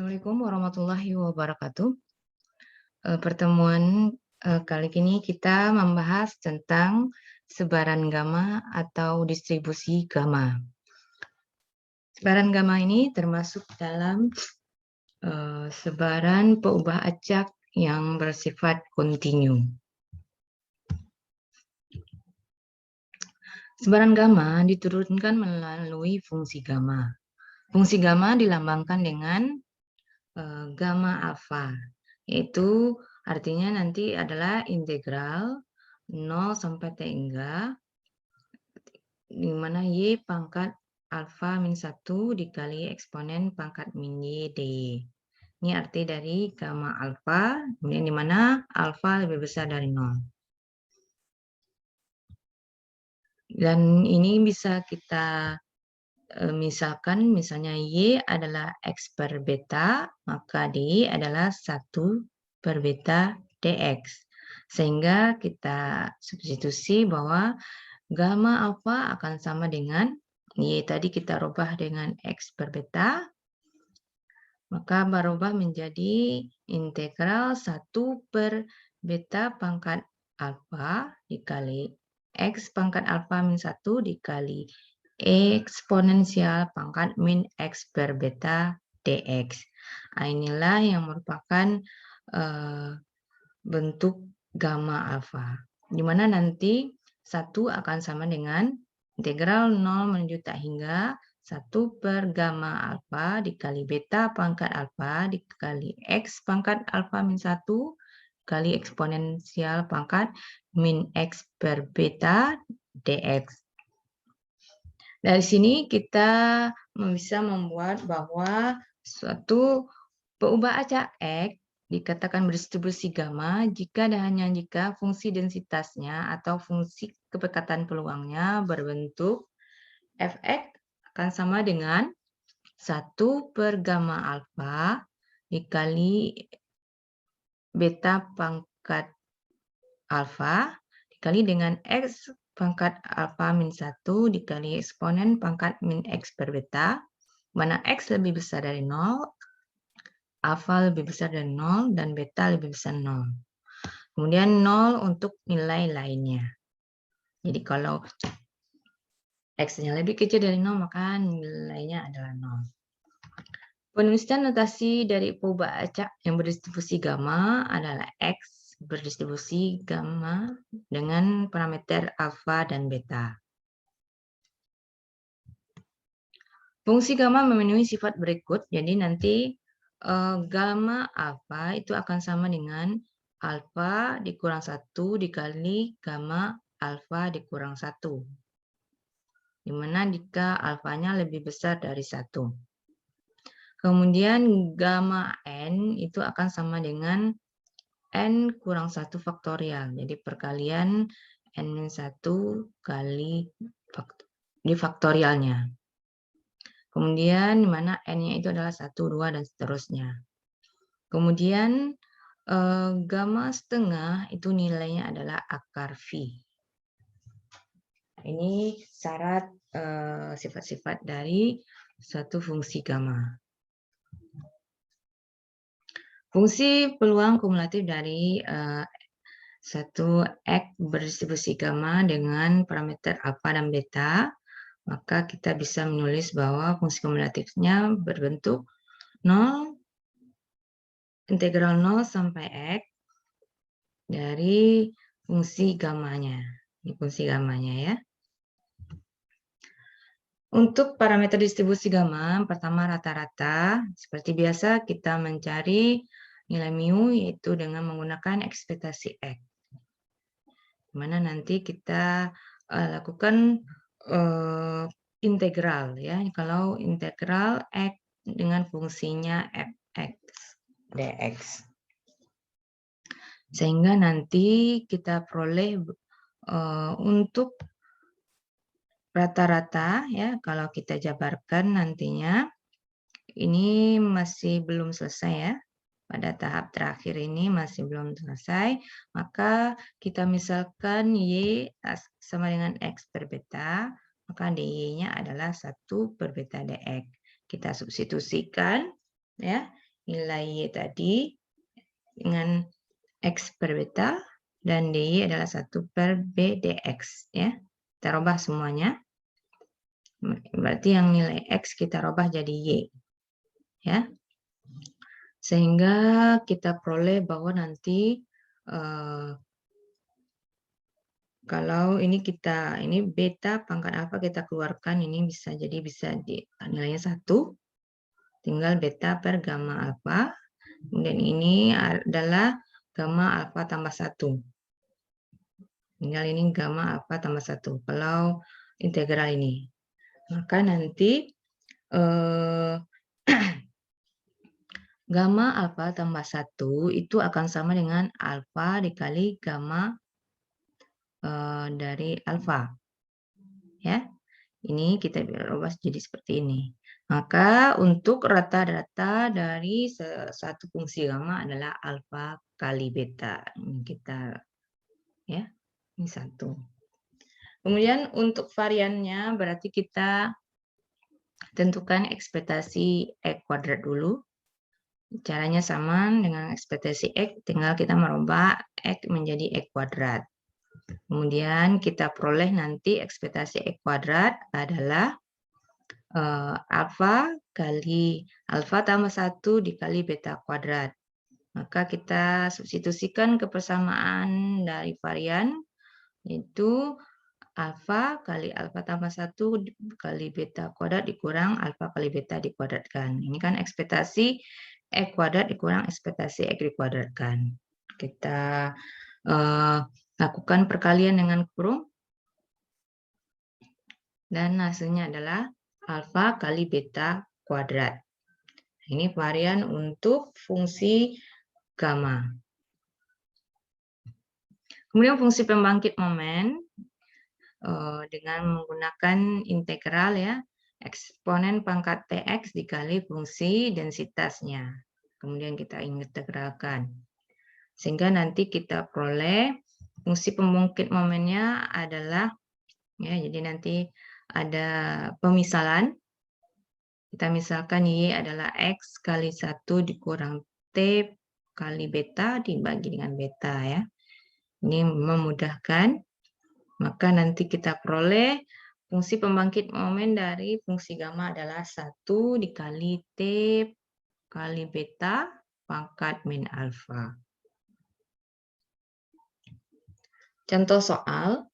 Assalamualaikum warahmatullahi wabarakatuh. Pertemuan kali ini kita membahas tentang sebaran gamma atau distribusi gamma. Sebaran gamma ini termasuk dalam sebaran peubah acak yang bersifat kontinu. Sebaran gamma diturunkan melalui fungsi gamma. Fungsi gamma dilambangkan dengan gamma alfa, yaitu artinya nanti adalah integral 0 sampai T hingga di mana Y pangkat alfa min 1 dikali eksponen pangkat min Y D. Ini arti dari gamma alfa, kemudian di mana alfa lebih besar dari 0. Dan ini bisa kita misalkan misalnya Y adalah X per beta, maka D adalah 1 per beta dx. Sehingga kita substitusi bahwa gamma alfa akan sama dengan Y tadi kita rubah dengan X per beta, maka berubah menjadi integral 1 per beta pangkat alfa dikali X pangkat alfa min 1 dikali eksponensial pangkat min X per beta dx. Inilah yang merupakan bentuk gamma alfa, di mana nanti 1 akan sama dengan integral 0 menuju tak hingga 1 per gamma alfa dikali beta pangkat alfa dikali X pangkat alfa min 1 kali eksponensial pangkat min X per beta dx. Dari sini kita bisa membuat bahwa suatu peubah acak X dikatakan berdistribusi gamma jika dan hanya jika fungsi densitasnya atau fungsi kepekatan peluangnya berbentuk Fx akan sama dengan 1 per gamma alfa dikali beta pangkat alfa dikali dengan X pangkat alfa min 1 dikali eksponen pangkat min X per beta, mana X lebih besar dari 0, alfa lebih besar dari 0, dan beta lebih besar 0. Kemudian 0 untuk nilai lainnya. Jadi kalau X-nya lebih kecil dari 0, maka nilainya adalah 0. Penulisan notasi dari peubah acak yang berdistribusi gamma adalah X berdistribusi gamma dengan parameter alfa dan beta. Fungsi gamma memenuhi sifat berikut, jadi nanti gamma alfa itu akan sama dengan alfa dikurang 1 dikali gamma alfa dikurang 1. Dimana jika alfanya lebih besar dari 1. Kemudian gamma n itu akan sama dengan n kurang 1 faktorial. Jadi perkalian n-1 kali di faktorialnya. Kemudian mana n-nya itu adalah 1, 2, dan seterusnya. Kemudian gamma setengah itu nilainya adalah akar V. Ini syarat sifat-sifat dari suatu fungsi gamma. Fungsi peluang kumulatif dari satu X berdistribusi gamma dengan parameter alfa dan beta, maka kita bisa menulis bahwa fungsi kumulatifnya berbentuk 0, integral 0 sampai X dari fungsi gammanya. Ini fungsi gammanya ya. Untuk parameter distribusi gamma, pertama rata-rata. Seperti biasa kita mencari nilai mu yaitu dengan menggunakan ekspektasi X. Mana nanti kita lakukan integral ya. Kalau integral X dengan fungsinya fx dx. Sehingga nanti kita peroleh untuk rata-rata ya, kalau kita jabarkan nantinya ini masih belum selesai ya. Pada tahap terakhir ini masih belum selesai, maka kita misalkan Y sama dengan X per beta, maka dy-nya adalah 1 per beta dx. Kita substitusikan ya, nilai Y tadi dengan X per beta, dan dy adalah 1 per B dx. Ya. Kita rubah semuanya. Berarti yang nilai X kita rubah jadi Y. Ya. Sehingga kita peroleh bahwa nanti kalau ini beta pangkat alfa kita keluarkan, ini bisa nilainya 1, tinggal beta per gamma alfa. Kemudian ini adalah gamma alfa tambah 1. Tinggal ini gamma alfa tambah 1. Kalau integral ini. Maka nanti gamma alfa tambah 1 itu akan sama dengan alfa dikali gamma dari alfa. Ya. Ini kita ubah jadi seperti ini. Maka untuk rata-rata dari satu fungsi gamma adalah alfa kali beta. Ini kita, ya, ini 1. Kemudian untuk variannya berarti kita tentukan ekspektasi X kuadrat dulu. Caranya sama dengan ekspektasi X, tinggal kita merubah X menjadi X kuadrat. Kemudian kita peroleh nanti ekspektasi X kuadrat adalah alfa kali alfa tambah 1 dikali beta kuadrat. Maka kita substitusikan kebersamaan dari varian, yaitu alfa kali alfa tambah 1 kali beta kuadrat dikurang alfa kali beta dikuadratkan. Ini kan ekspektasi X kuadrat dikurang ekspektasi X dikuadratkan. Kita lakukan perkalian dengan kurung. Dan hasilnya adalah alfa kali beta kuadrat. Ini varian untuk fungsi gamma. Kemudian fungsi pembangkit momen dengan menggunakan integral, ya, eksponen pangkat Tx dikali fungsi densitasnya. Kemudian kita integralkan. Sehingga nanti kita peroleh fungsi pembangkit momennya adalah, ya, jadi nanti ada pemisalan. Kita misalkan Y adalah X kali 1 dikurang T kali beta dibagi dengan beta, ya. Ini memudahkan. Maka nanti kita peroleh fungsi pembangkit momen dari fungsi gamma adalah 1 dikali T kali beta pangkat min alfa. Contoh soal,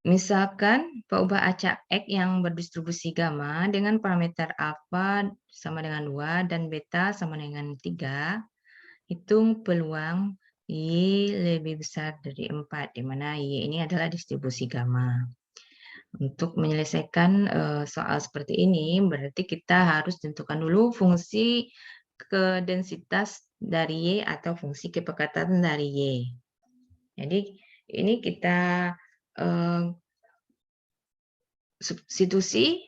misalkan peubah acak X yang berdistribusi gamma dengan parameter alfa sama dengan 2 dan beta sama dengan 3, hitung peluang Y lebih besar dari 4, di mana Y ini adalah distribusi gamma. Untuk menyelesaikan soal seperti ini, berarti kita harus tentukan dulu fungsi kedensitas dari Y atau fungsi kepekatan dari Y. Jadi ini kita substitusi,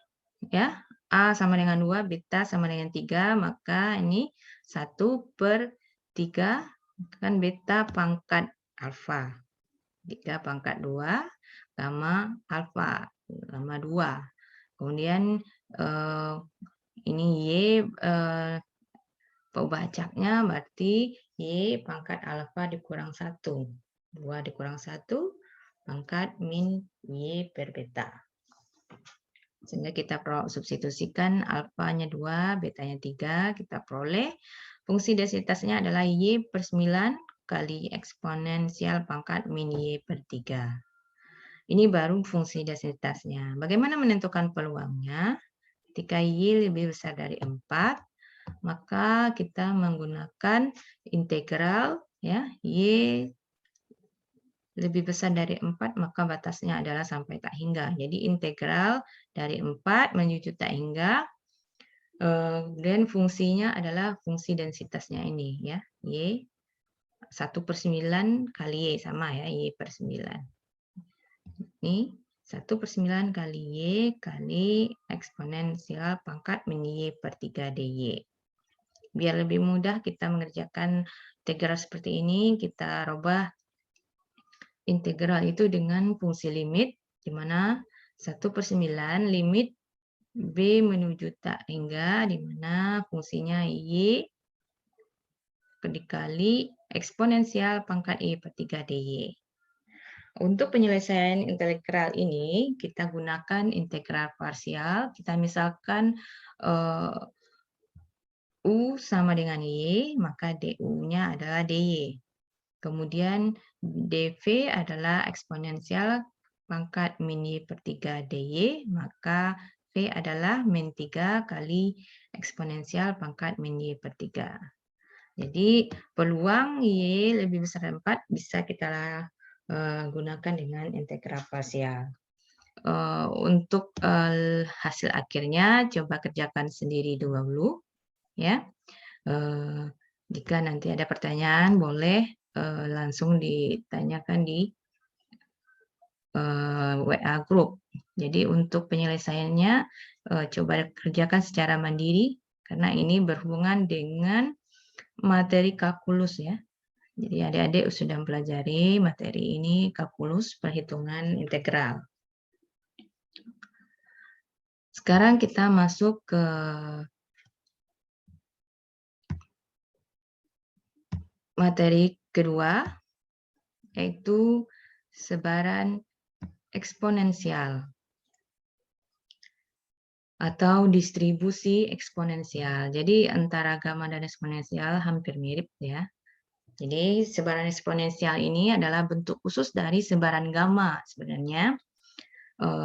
ya, A sama dengan 2, beta sama dengan 3, maka ini 1 per 3 kan beta pangkat alfa. 3 pangkat 2 gamma alfa, gamma 2. Kemudian ini Y peubah acaknya berarti Y pangkat alfa dikurang 1. 2 dikurang 1 pangkat min Y per beta. Sehingga kita substitusikan alfanya 2, betanya 3, kita peroleh fungsi densitasnya adalah Y per 9 kali eksponensial pangkat min Y per 3. Ini baru fungsi densitasnya. Bagaimana menentukan peluangnya? Ketika Y lebih besar dari 4, maka kita menggunakan integral, ya, Y lebih besar dari 4, maka batasnya adalah sampai tak hingga. Jadi integral dari 4 menuju tak hingga, dan fungsinya adalah fungsi densitasnya ini, ya, Y 1 per 9 kali Y, sama, ya, Y per 9. Ini 1 per 9 kali Y kali eksponensial pangkat min Y per 3 dy. Biar lebih mudah kita mengerjakan integral seperti ini, kita rubah integral itu dengan fungsi limit, di mana 1 per 9 limit B menuju tak hingga, di mana fungsinya Y dikali eksponensial pangkat Y per 3 DY. Untuk penyelesaian integral ini, kita gunakan integral parsial. Kita misalkan U sama dengan Y, maka DU-nya adalah DY. Kemudian DV adalah eksponensial pangkat min Y per 3 DY, maka V adalah min 3 kali eksponensial pangkat min Y per 3. Jadi peluang Y lebih besar dari 4 bisa kita gunakan dengan integral parsial. Untuk hasil akhirnya coba kerjakan sendiri dulu ya. Jika nanti ada pertanyaan boleh langsung ditanyakan di WA group. Jadi untuk penyelesaiannya coba kerjakan secara mandiri karena ini berhubungan dengan materi kalkulus ya. Jadi adik-adik sudah mempelajari materi ini kalkulus perhitungan integral. Sekarang kita masuk ke materi kedua, yaitu sebaran eksponensial atau distribusi eksponensial. Jadi antara gamma dan eksponensial hampir mirip ya. Jadi sebaran eksponensial ini adalah bentuk khusus dari sebaran gamma sebenarnya,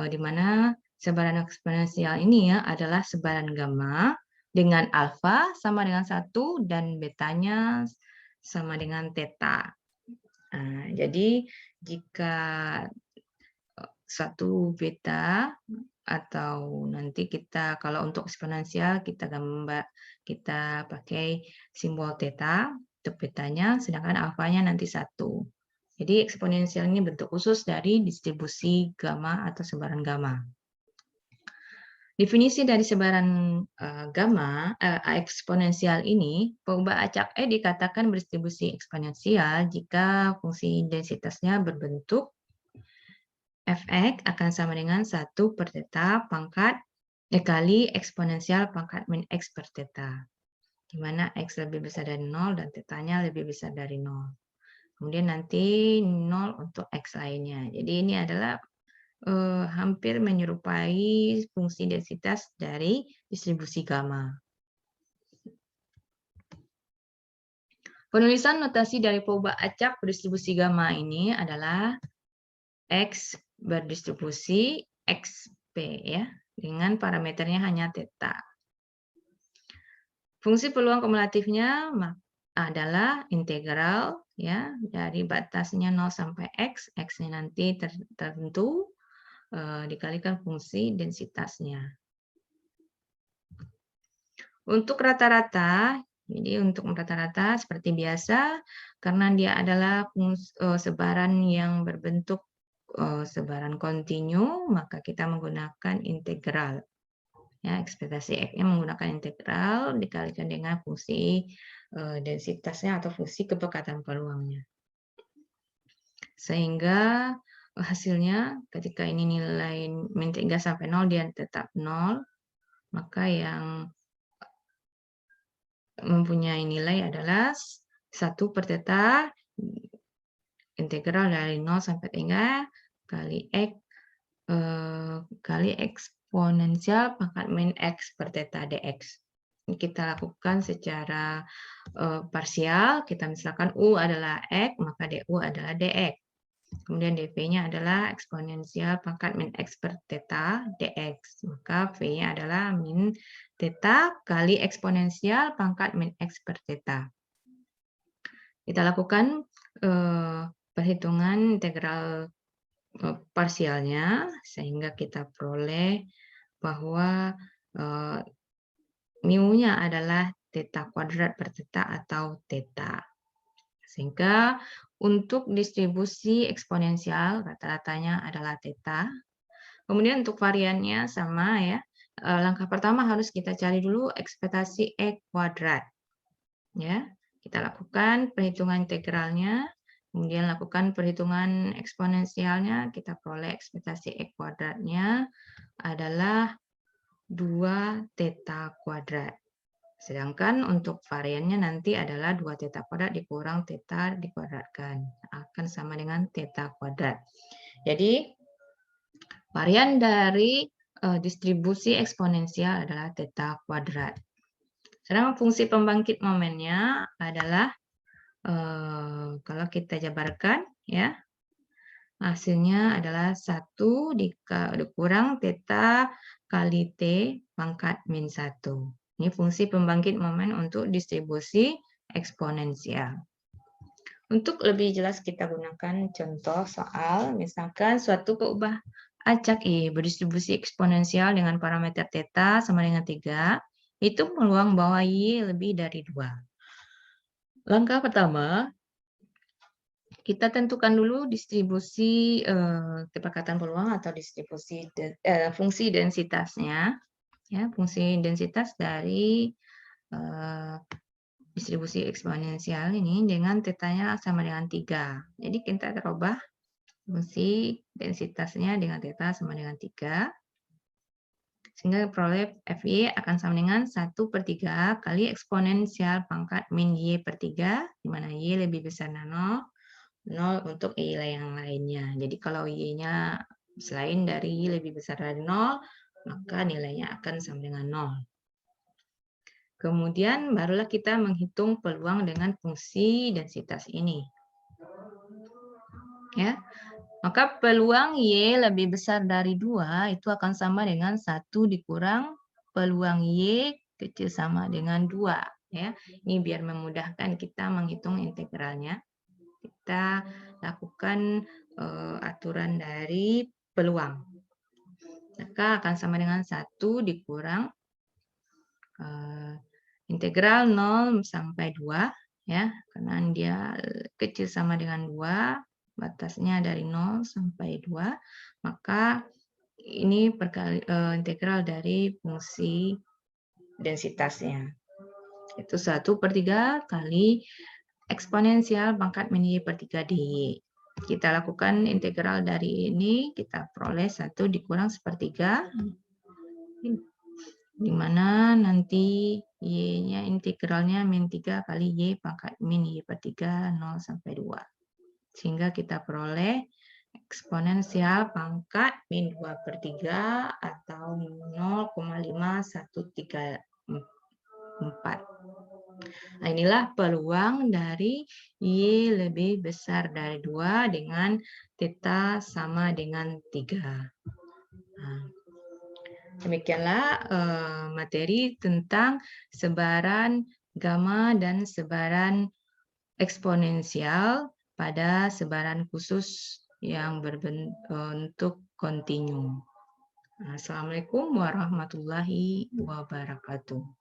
di mana sebaran eksponensial ini ya adalah sebaran gamma dengan alfa sama dengan 1 dan betanya sama dengan theta. Nah, jadi jika 1 beta atau nanti kita kalau untuk eksponensial kita pakai simbol theta untuk betanya, sedangkan alfanya nanti 1. Jadi eksponensial ini bentuk khusus dari distribusi gamma atau sebaran gamma. Definisi dari sebaran gamma eksponensial ini, perubahan acak E dikatakan berdistribusi eksponensial jika fungsi densitasnya berbentuk fx akan sama dengan 1 per theta pangkat kali eksponensial pangkat min x per theta, di mana x lebih besar dari 0 dan tetanya lebih besar dari 0. Kemudian nanti 0 untuk x lainnya. Jadi ini adalah hampir menyerupai fungsi densitas dari distribusi gamma. Penulisan notasi dari perubahan acak berdistribusi gamma ini adalah X berdistribusi XP ya, dengan parameternya hanya theta. Fungsi peluang kumulatifnya adalah integral ya dari batasnya 0 sampai X, X-nya nanti tertentu dikalikan fungsi densitasnya. Untuk rata-rata, jadi untuk rata-rata seperti biasa, karena dia adalah sebaran yang berbentuk sebaran kontinu, maka kita menggunakan integral. Ya, ekspektasi X-nya menggunakan integral dikalikan dengan fungsi densitasnya atau fungsi kepekatan peluangnya. Sehingga hasilnya ketika ini nilai min 3 sampai 0 dia tetap 0, maka yang mempunyai nilai adalah 1 per theta integral dari 0 sampai 3 kali X kali eksponensial pangkat min X per theta dx. Ini kita lakukan secara parsial. Kita misalkan U adalah X, maka DU adalah dx. Kemudian dv-nya adalah eksponensial pangkat min X per theta dx. Maka V-nya adalah min theta kali eksponensial pangkat min X per theta. Kita lakukan perhitungan integral parsialnya, sehingga kita peroleh bahwa mu-nya adalah theta kuadrat per theta atau theta. Sehingga untuk distribusi eksponensial rata-ratanya adalah theta. Kemudian untuk variannya sama ya. Langkah pertama harus kita cari dulu ekspektasi E kuadrat. Ya, kita lakukan perhitungan integralnya, kemudian lakukan perhitungan eksponensialnya, kita peroleh ekspektasi E kuadratnya adalah 2 theta kuadrat. Sedangkan untuk variannya nanti adalah 2 theta kuadrat dikurang theta dikuadratkan. Akan sama dengan theta kuadrat. Jadi, varian dari distribusi eksponensial adalah theta kuadrat. Sedangkan fungsi pembangkit momennya adalah, kalau kita jabarkan, ya, hasilnya adalah 1 dikurang theta kali T pangkat min 1. Ini fungsi pembangkit momen untuk distribusi eksponensial. Untuk lebih jelas kita gunakan contoh soal, misalkan suatu keubah acak Y berdistribusi eksponensial dengan parameter theta sama dengan 3, itu peluang bahwa Y lebih dari 2. Langkah pertama, kita tentukan dulu distribusi kepekatan peluang atau distribusi fungsi densitasnya. Ya, fungsi densitas dari distribusi eksponensial ini dengan tetanya sama dengan 3. Jadi kita rubah fungsi densitasnya dengan theta sama dengan 3. Sehingga peroleh FY akan sama dengan 1/3 kali eksponensial pangkat min Y per 3, di mana Y lebih besar dari 0 untuk Y yang lainnya. Jadi kalau Y-nya selain dari Y lebih besar dari 0, maka nilainya akan sama dengan 0. Kemudian barulah kita menghitung peluang dengan fungsi densitas ini. Ya. Maka peluang Y lebih besar dari 2 itu akan sama dengan 1 dikurang peluang Y kecil sama dengan 2. Ya. Ini biar memudahkan kita menghitung integralnya. Kita lakukan aturan dari peluang. Maka akan sama dengan 1 dikurang integral 0 sampai 2, ya, karena dia kecil sama dengan 2, batasnya dari 0 sampai 2, maka ini integral dari fungsi densitasnya. Itu 1/3 kali eksponensial pangkat min Y per 3 dy. Kita lakukan integral dari ini, kita peroleh 1 dikurang 1/3, di mana nanti Y-nya integralnya min 3 kali Y pangkat min Y per 3, 0 sampai 2. Sehingga kita peroleh eksponensial pangkat min 2/3 atau 0,5134. Nah, inilah peluang dari Y lebih besar dari 2 dengan theta sama dengan 3. Nah, demikianlah materi tentang sebaran gamma dan sebaran eksponensial pada sebaran khusus yang berbentuk kontinu. Assalamualaikum warahmatullahi wabarakatuh.